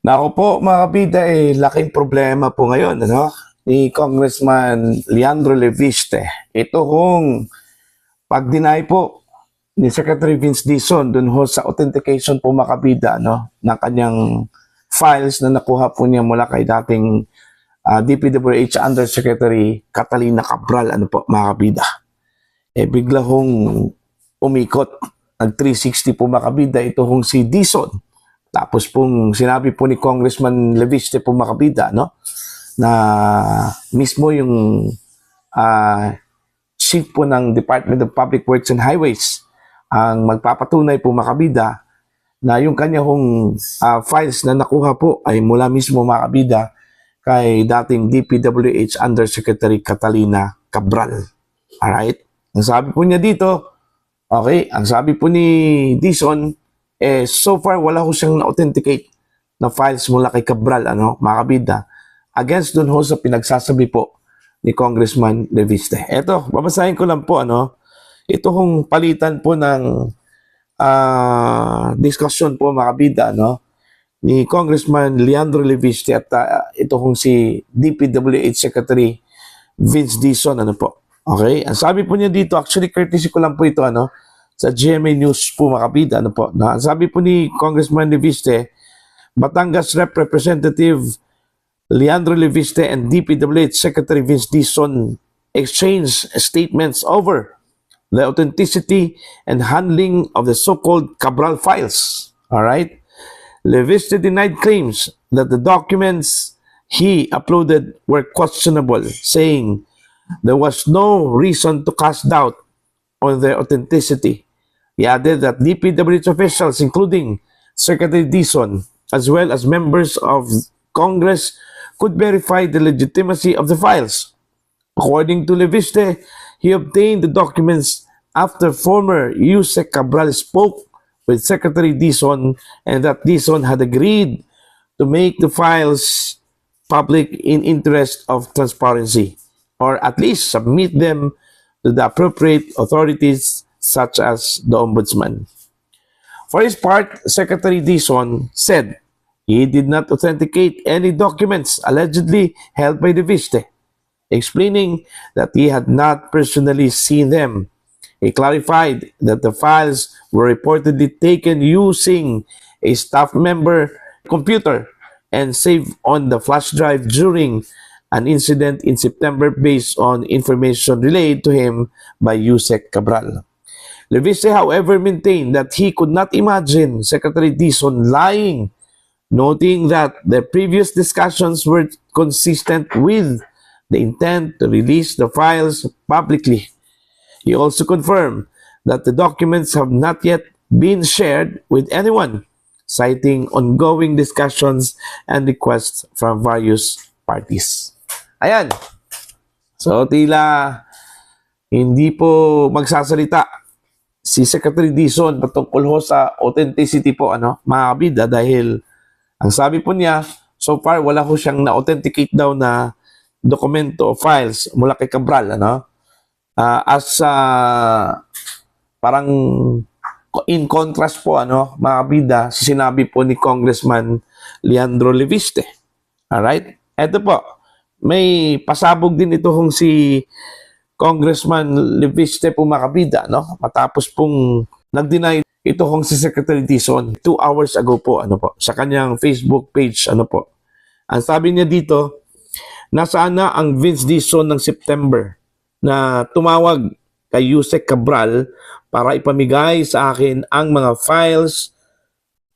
Nako po mga kabida, laking problema po ngayon, ano? Ni Congressman Leandro Leviste. Ito kung pag-deny po ni Secretary Vince Dizon dun ho sa authentication po mga kabida, no? Ng kanyang files na nakuha po niya mula kay dating DPWH Undersecretary Catalina Cabral, ano po mga kabida. Bigla hong umikot, nag 360 po mga kabida, ito hong si Dizon. Tapos pong sinabi po ni Congressman Leviste po makabida, no? Na mismo yung chief po ng Department of Public Works and Highways ang magpapatunay po makabida na yung kanya hong files na nakuha po ay mula mismo makabida kay dating DPWH Undersecretary Catalina Cabral. Alright? Ang sabi po niya dito, okay, ang sabi po ni Dizon, so far wala ko siyang na-authenticate na files mula kay Cabral, ano, mga kabida, against dun ho sa pinagsasabi po ni Congressman Leviste. Eto, babasahin ko lang po, ano, ito hong palitan po ng discussion po, mga kabida, ano, ni Congressman Leandro Leviste at ito hong si DPWH Secretary Vince Dizon, ano po. Okay? Ang sabi po niya dito, actually courtesy ko lang po ito, ano, sa GMA News po makabida, ano po. Na, sabi po ni Congressman Leviste, Batangas Representative Leandro Leviste and DPWH Secretary Vince Dizon exchanged statements over the authenticity and handling of the so-called Cabral files. All right? Leviste denied claims that the documents he uploaded were questionable, saying there was no reason to cast doubt on their authenticity. He added that DPWH officials, including Secretary Dizon, as well as members of Congress, could verify the legitimacy of the files. According to Leviste, he obtained the documents after former Yusek Cabral spoke with Secretary Dizon and that Dizon had agreed to make the files public in interest of transparency, or at least submit them to the appropriate authorities such as the Ombudsman. For his part, Secretary Dizon said he did not authenticate any documents allegedly held by Leviste, explaining that he had not personally seen them. He clarified that the files were reportedly taken using a staff member computer and saved on the flash drive during an incident in September based on information relayed to him by Yusek Cabral. Leviste, however, maintained that he could not imagine Secretary Dizon lying, noting that the previous discussions were consistent with the intent to release the files publicly. He also confirmed that the documents have not yet been shared with anyone, citing ongoing discussions and requests from various parties. Ayan. So, tila hindi po magsasalita si Secretary Dizon patungkol ho sa authenticity po, ano, mga kabida, dahil ang sabi po niya, so far wala ho siyang na-authenticate daw na dokumento o files mula kay Cabral, ano, parang in contrast po, ano, mga kabida, sa sinabi po ni Congressman Leandro Leviste. Alright? Eto po, may pasabog din ito hong si Congressman Leviste po makabida, no? Matapos pong nag-deny ito hong si Secretary Dizon 2 hours ago po, ano po, sa kanyang Facebook page, ano po. Ang sabi niya dito, nasaan na ang Vince Dizon ng September na tumawag kay Yusek Cabral para ipamigay sa akin ang mga files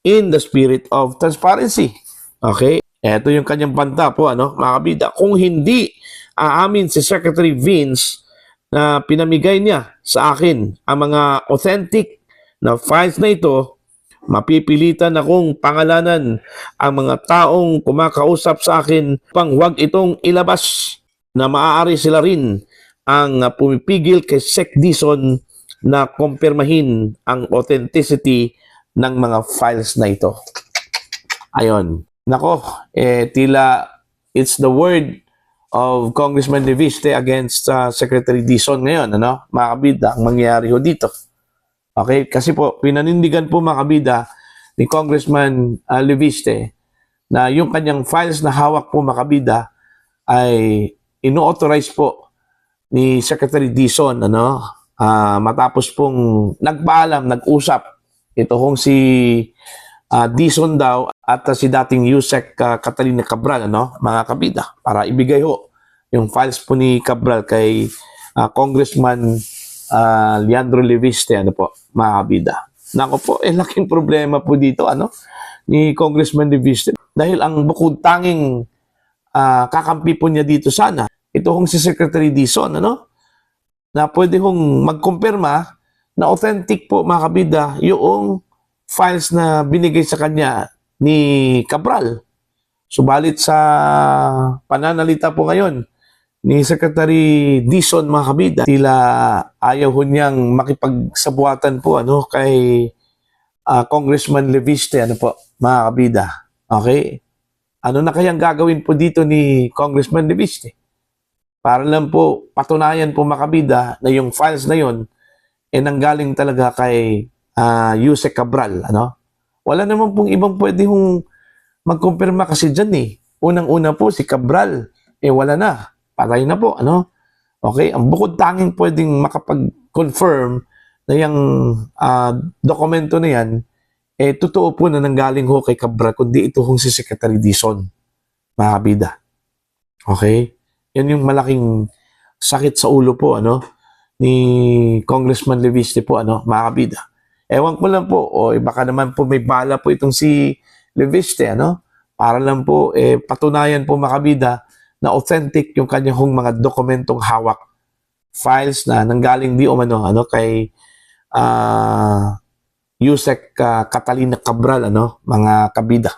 in the spirit of transparency. Okay? Ito yung kanyang banta po, ano, mga kabida. Kung hindi aamin si Secretary Vince na pinamigay niya sa akin ang mga authentic na files na ito, mapipilitan akong pangalanan ang mga taong kumakausap sa akin pang huwag itong ilabas, na maaari sila rin ang pumipigil kay Sec Dizon na kumpirmahin ang authenticity ng mga files na ito. Ayon. Nako, tila it's the word of Congressman Leviste against Secretary Dizon ngayon, ano? Mga kabida, ang mangyayari ho dito. Okay? Kasi po, pinanindigan po mga kabida ni Congressman Leviste na yung kanyang files na hawak po mga kabida ay ino-authorize po ni Secretary Dizon, matapos pong nagpaalam, nag-usap ito hong si Dizon daw at si dating Yusek Catalina Cabral, mga kabida, para ibigay ho yung files po ni Cabral kay Congressman Leandro Leviste, mga kabida. Nako po, laking problema po dito, ni Congressman Leviste. Dahil ang bukod tanging kakampi po niya dito sana, ito hong si Secretary Dizon, na pwede hong magkumpirma na authentic po mga kabida yung files na binigay sa kanya ni Cabral. Subalit sa pananalita po ngayon ni Secretary Dizon mga kabida, tila ayaw ho niyang makipagsabuatan po kay Congressman Leviste, mga kabida. Okay? Ano na kayang gagawin po dito ni Congressman Leviste? Para lang po patunayan po mga kabida na yung files na yon nanggaling talaga kay Yusek Cabral, Wala naman pong ibang pwede hong magkumpirma kasi dyan Unang-una po si Cabral, wala na. Patay na po, Okay, ang bukod tanging pwedeng makapag-confirm na yung dokumento na yan, totoo po na nanggaling ho kay Cabral, kundi ito hong si Secretary Dizon, mga kabida. Okay? Yan yung malaking sakit sa ulo po, ni Congressman Leviste po, mga kabida. Ewan ko lang po, baka naman po may bala po itong si Leviste, para lang po, patunayan po mga kabida na authentic yung kanyang mga dokumentong hawak. Files na nanggaling di umano, kay Yusek Catalina Cabral, mga kabida.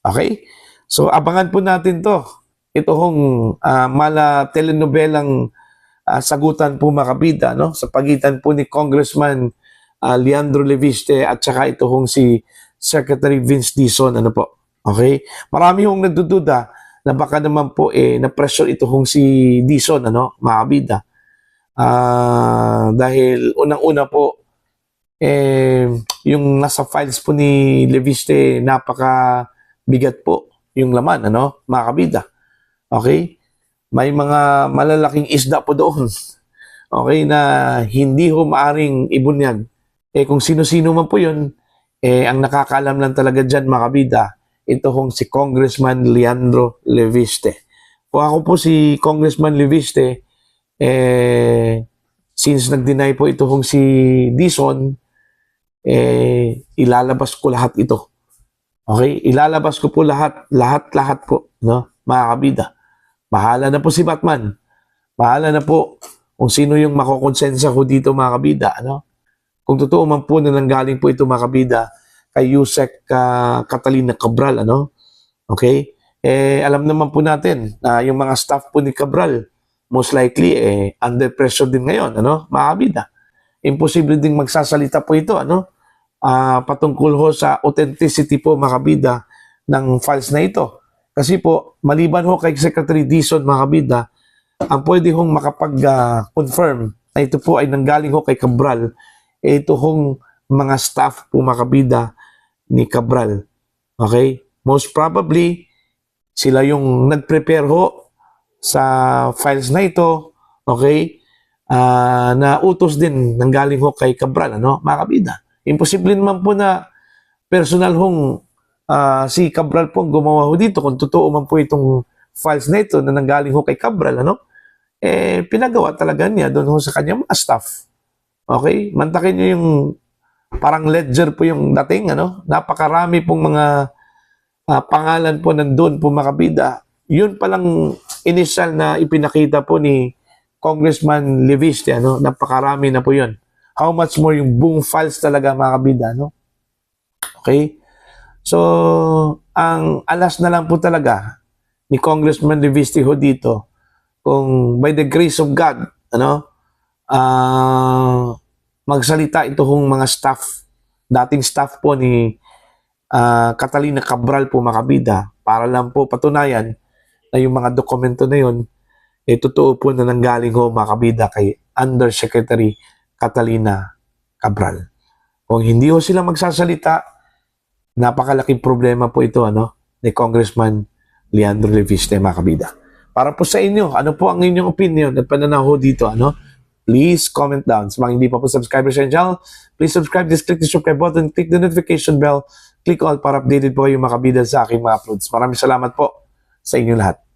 Okay? So, abangan po natin to. Ito hong mala telenobelang sagutan po mga kabida, sa pagitan po ni Congressman Leandro Leviste at saka ito hong si Secretary Vince Dizon, Okay? Marami hong nagdududa na baka naman po na-pressure ito hong si Dizon, mga kabida. Dahil unang-una po, yung nasa files po ni Leviste, napaka bigat po yung laman, mga kabida. Okay? May mga malalaking isda po doon. Okay, na hindi ho maaring ibunyag. Kung sino-sino man po yun, ang nakakaalam lang talaga dyan, mga kabida, ito hong si Congressman Leandro Leviste. Kung ako po si Congressman Leviste, since nag-deny po ito hong si Dizon, ilalabas ko lahat ito. Okay? Ilalabas ko po lahat po, mga kabida. Bahala na po si Batman. Bahala na po kung sino yung makokonsensya ko dito, mga kabida. Kung totoo man po na nanggaling po ito, mga kabida, kay Yusek Catalina Cabral, Okay? Alam naman po natin na yung mga staff po ni Cabral, most likely, under pressure din ngayon, mga kabida. Imposible ding magsasalita po ito, patungkol ho sa authenticity po, mga kabida, ng files na ito. Kasi po, maliban ho kay Secretary Dizon, mga kabida, ang pwede hong makapag-confirm na ito po ay nanggaling ho kay Cabral, ito hong mga staff po, mga kabida, ni Cabral. Okay? Most probably, sila yung nag-prepare ho sa files na ito, okay? Na utos din nanggaling ho kay Cabral, mga kabida. Imposible naman po na personal hong si Cabral po gumawa ho dito kung totoo man po itong files na ito na nanggaling ho kay Cabral, pinagawa talaga niya doon ho sa kanyang mga staff. Okay? Mantakin niyo yung parang ledger po yung dating, napakarami pong mga pangalan po nandun po, mga kabida. Yun palang initial na ipinakita po ni Congressman Leviste, napakarami na po yun. How much more yung buong files talaga, mga kabida, Okay? So, ang alas na lang po talaga ni Congressman Leviste ho dito, kung by the grace of God, magsalita ito hong mga staff, dating staff po ni Catalina Cabral po, mga kabida, para lang po patunayan na yung mga dokumento na yun, totoo po na nanggaling ho, mga kabida, kay Undersecretary Catalina Cabral. Kung hindi ho sila magsasalita, napakalaking problema po ito, ni Congressman Leandro Leviste, mga kabida. Para po sa inyo, ano po ang inyong opinion at pananaw dito, ano? Please comment down. Sa mga hindi pa po subscriber sa channel, please subscribe, just click the subscribe button, click the notification bell, click all para updated po yung mga kabida sa aking mga uploads. Maraming salamat po sa inyo lahat.